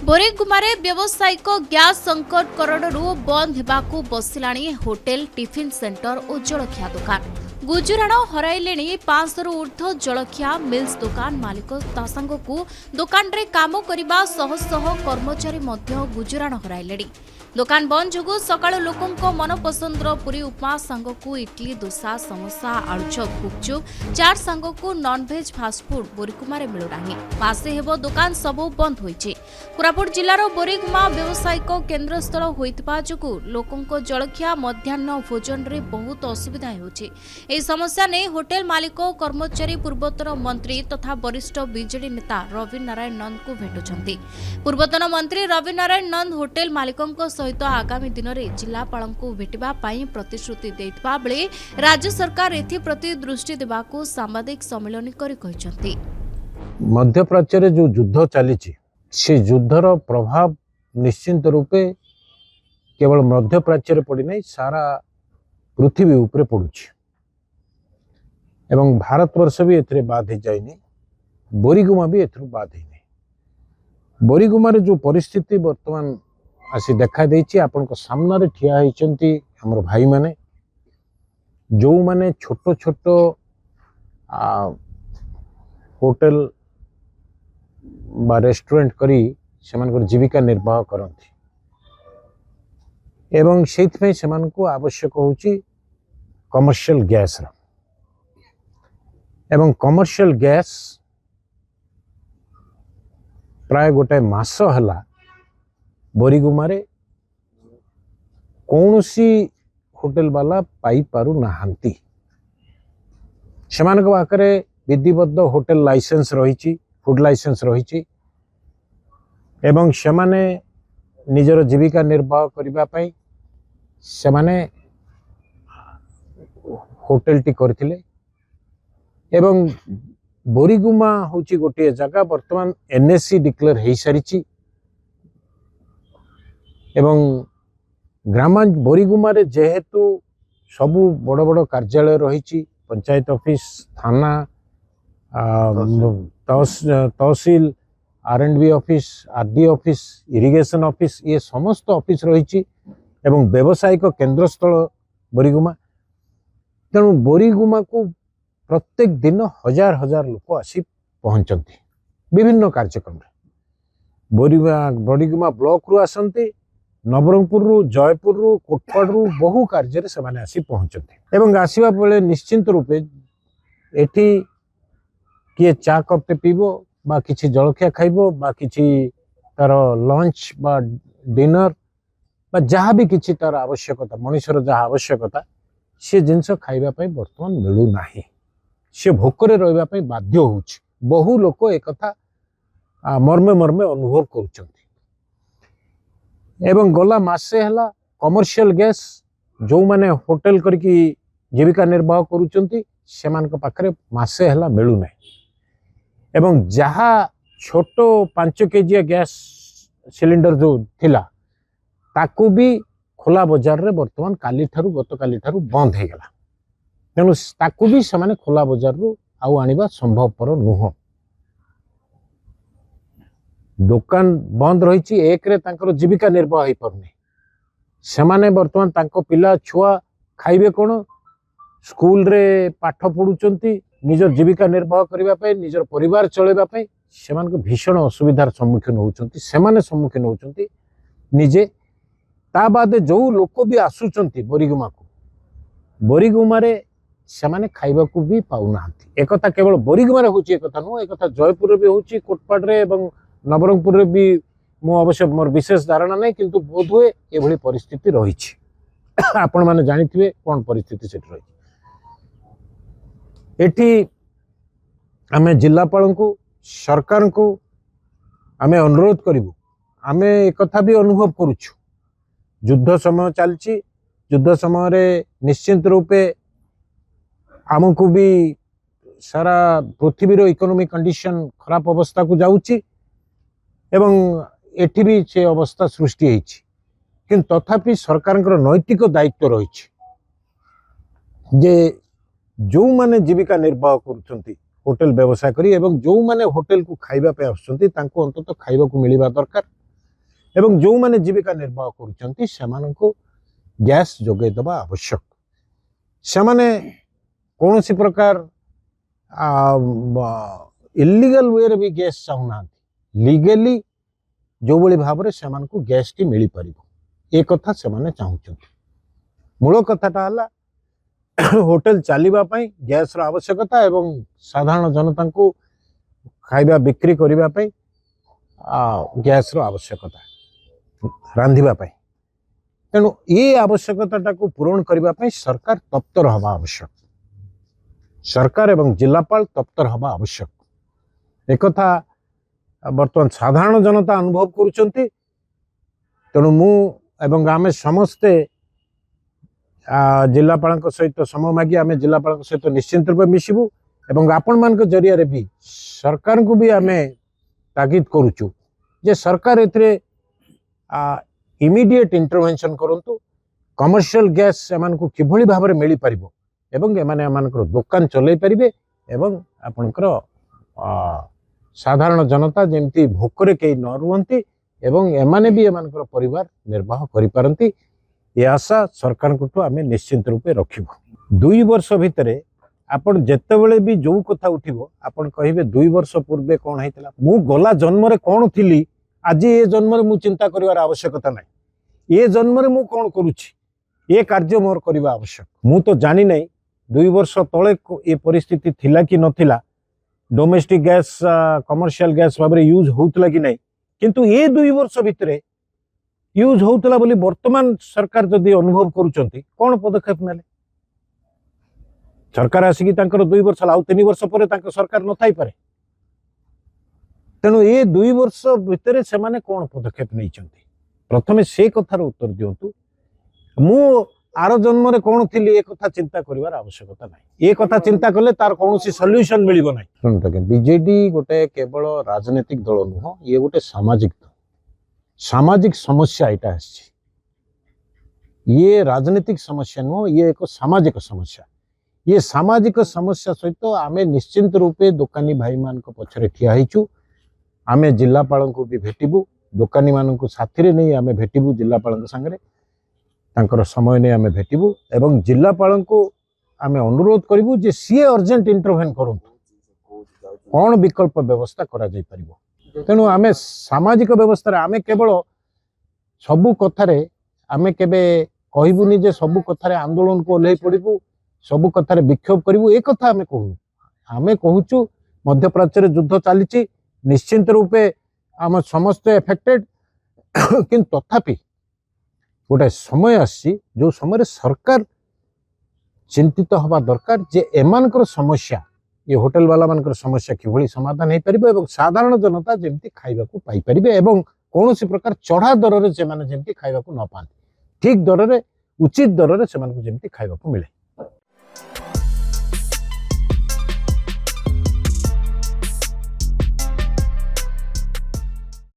बोरीगुमारे व्यावसायिक गैस संकट करणरू बंद हेबाकू बसिलाणी होटेल टिफिन सेंटर और जलखिया दुकान गुजराण हराइले 500 ऊर्ध्व जलखिया मिल्स दुकान मालिक सांगकू दुकान रे काम करने शह शह कर्मचारी गुजराण हराइले। दुकान बंद जो सका लोकों मन पसंदर पूरी उपमा सांगकू इडली डोसा समोसा आलुचप गुपचुप चाट सांगकू नॉनभेज फास्टफुड बोरीगुमारे मिलूना। मासे हेब दुकान सबू बंद होइछि। कोरापुट जिलार बोरीगुमा व्यावसायिक केन्द्रस्थल होइतबा जोगु लोकों जलखिया मध्याह्न भोजन रे बहुत असुविधा होछि। एही समस्या ने होटेल मालिक कर्मचारी पूर्वतन मंत्री तथा वरिष्ठ बीजेडी नेता रवि नारायण नंद को भेटुछंती। पूर्वतन मंत्री रवि नारायण नंद होटेल मालिकों सहित आगामी दिन में जिलापाल को भेटिबा पई प्रतिश्रुति देइतबा बेले राज्य सरकार एथिप्रति दृष्टि देबाकू सांबादिक सम्मेलन करि कहिसंती। मध्य प्राच्य रे जो युद्ध चली से युद्धर प्रभाव निश्चिंत रूपे केवल मध्य प्राच्य रे पड़ी नहीं सारा पृथ्वी उपरे पड़ुछि एवं भारतवर्ष भी एथरे बाद ही जाइनी बोरीगुमा भी एथरु बाद ही नहीं। बोरीगुमा रे जो परिस्थिति वर्तमान आसी देखा देछि आपन को सामने रे ठिया होइचंती हमर भाई माने जो माने छोटो छोटो होटल बा रेस्टोरेंट करी सेमानकर जीविका निर्वाह करंती एवं सेइथमे सेमान को आवश्यक होछि कमर्शियल गैस रा एवं कमर्शियल गैस प्राय गोटे मास हला बोरीगुमारे कौनसी होटेल वाला पाई पारु नहांती। सेमान पाखरे विधिबद्ध होटेल लाइसेंस रही फूड लाइसेंस रही एवं सेमाने निजर जीविका निर्वाह करबा पई सेमाने होटेल टी करथिले एवं बोरीगुमा होची गोटे जगह वर्तमान एनएससी डिक्लेयर हो सारी एवं ग्रामा बोरीगुमा रे जेहेतु सबु बड़ बड़ कार्यालय रही पंचायत ऑफिस थाना तहसील R&B office RD office irrigation office ये समस्त ऑफिस रही एवं व्यावसायिक केन्द्रस्थल बोरीगुमा तेणु बोरीगुमा को प्रत्येक दिन हजार हजार लोक आसी पहुंचती विभिन्न कार्यक्रम बोरीगुमा ब्लॉक रु आसती नवरंगपुर रु जयपुर रु कोटपाड़ रु बहु कार्य से माने आसी पहुंचती एवं आसवा बेले निश्चिंत रूपे एठी किए चा कपटे पीबो बा किछि जलखिया खाइबो बा किछि तार लंच बा डिनर बा जहाँ भी किछि तार आवश्यकता मनुष्यर जहाँ आवश्यकता से जिनस खाइबा पई वर्तमान मिलू नाही से भोकरे रहिबा पई बाध्य होउछि। बहु लोक एक कथा मर्मे मर्मे अनुभव करुचंती एवं गला मासे हला कमर्शियल गैस जो माने होटेल करके जीविका निर्वाह करुचंती सेमान को पाखरे मासे हला मिलू नाही एवं जहाँ छोटो 5 केजी गैस सिलिंडर जो थिला ताकू भी खोला बजार रे वर्तमान काली ठारू गत काली ठारू बंद हो गला तेणु ताकू भी से खोला बजार रु आउ आनिबा संभवपर नुह। दुकान बंद रही एक रे तांकर जीविका निर्वाह हो पारनी सेमाने वर्तमान तांको पिला छुआ खाइबे कौन स्कूल रे पाठ पढ़ुचंती निजर जीविका निर्वाह करबा पई निजर परिवार चलेबा पई सेमान को भीषण असुविधार सम्मुखीन होउचंती सेमाने सम्मुखीन होउचंती निजे ता बादे जो लोक भी आसुचंती बोरीगुमा को बोरीगुमा रे सेमाने खाइबा को भी पाउनांती एकथा केवल बोरीगुमा रे होची एकथा नो एकथा जयपुर भी होची कोटपाड़ रे एवं नवरंगपुर रे भी मो अवश्य मोर विशेष धारणा नहीं किंतु बोध हुए एभली परिस्थिति रही आपण माने जानिथिबे कोन परिस्थिति सेट रही एठी आमे जिलापाल को सरकार को आमे अनुरोध करिवु आमे एकथा भी अनुभव करूछु युद्ध समय चलची युद्ध समय रे निश्चिंत रूपे आमको भी सारा पृथ्वीर इकोनॉमिक कंडीशन खराब अवस्था को जाउची एवं एठी भी से अवस्था सृष्टि होइछि किंतु तथापि सरकार नैतिक दायित्व रही जे जो माने जीविका निर्वाह करुछंती होटेल व्यवसाय करी एवं जो माने होटेल को खाइबा पे आसुछंती तांको अंतत खाइबा को मिलिबा दरकार एवं जो माने जीविका निर्वाह करुचंती सेमानंको गैस जोगे दबा आवश्यक। सेमाने कौन सी प्रकार इलीगल वे रे भी गैस चाहूना, लीगली जो बड़ी भाव में से गैस टी मिल पार ए कथा से चाहूँ। मूल कथाटा है होटेल चलवाई गैस रो आवश्यकता एवं साधारण जनता को खाइबा बिक्री करने गैस रो आवश्यकता रांधिबा तेणु ये आवश्यकता को पूरण करने सरकार तत्पर हवा आवश्यक। सरकार एवं जिलापाल तत्पर हवा आवश्यक। एक कथा बर्तमान साधारण जनता अनुभव करुचंती। तेणु मु एवं आमे समस्ते जिलापाल सहित समय मागी आमे जिलापाल सहित निश्चिंत रूप मिसबू एवं आपण मान जरिया भी सरकार को भी आमे ताकीद करुचु जे सरकार एथिरे इमीडिएट इंटरवेंशन करंतु। कमर्शियल गैस एमान को किभली भाव में मिल पारिबो एवं एमाने एमानकर दुकान चलै परिबे एवं आपनकर साधारण जनता जेमती भोकरे कई न रुहंती एवं एमाने भी एमानकर परिवार निर्वाह करि पारंती। ये आशा सरकार को आमे निश्चिंत रूपे रखिबो। 2 वर्ष भितरे आपण जेतेबेले भी जो कथा उठिबो आपण कहिबे 2 वर्ष पूर्वे कोन हैतला, मु गला जन्म रे कोन थिली, आज ये जन्म रे मु चिंता करिवार आवश्यकता नै। ये जन्म रे मु कोन करूछि, ये कार्य मोर करिवा आवश्यक। मु तो जानि नै 2 वर्ष तले ये परिस्थिति थिला कि नथिला, डोमेस्टिक गैस कमर्शियल गैस भाव में यूज होतला कि नहीं, किंतु ये 2 वर्ष भितरे यूज होतला बोली वर्तमान सरकार जदि अनुभव करूचंती कोन पदक्षेप नेले। सरकार आसिकी तांकर 2 वर्ष आउ 3 वर्ष पर तांकर सरकार न थाई पारे। तेणु ये 2 वर्ष भितरे से माने कोन पदक्षेप नहीं चंती, प्रथमे से कथार उत्तर दियंतु। मु आर जन्म रे कौन थी एक कथा चिंता करिवार आवश्यकता नहीं। ये कथा चिंता कले तार कौन सॉल्यूशन मिलिबो नहीं। सुनते बीजेडी गोटे केवल राजनीतिक दल नुह, ये गोटे सामाजिक दल। सामाजिक समस्या यहाँ आसी, ये राजनीतिक समस्या नुह, ये एक सामाजिक समस्या। ये सामाजिक समस्या सहित आमे निश्चिंत रूपे दुकानी भाई मान पछरे ठिया होइछु। आमे जिलापाल को भी भेटिबू, दुकानी मान को साथी रे नहीं आमे भेटिबू, जिलापाल संगे तांकर समय नहीं आमे भेटिबू एवं जिलापाल को आमे अनुरोध करिबू जे सी अर्जेंट इंटरवेन करंतु, कौन विकल्प व्यवस्था करा जाय परिबो। तेणु आमे सामाजिक व्यवस्था आमे केवल सबु कथारे आमे केबे कहिबुनी जे सबु कथारे आंदोलन को ओल्हे पड़िबू, सबु कथारे विक्षोभ करिबू, ए कथा आमे कहू। आमे कहूचु मध्यप्राच्य रे युद्ध चलीची, निश्चिंत रूपे आम समस्त एफेक्टेड, किंतु तथापि गोटे समय आसी जो समय सरकार चिंतित हवा दरकार जे एमानकर समस्या, ये होटेल वाला मानकर समस्या किभली समाधान हो पारिबो एवं साधारण जनता जेमती खाइबा को पाई परिबे एवं कौनसी प्रकार चढ़ा दर रे से माने जेमती खाइबा को न पाते, ठीक दर रे उचित दर रे से माने जेमती खाइबा को मिले।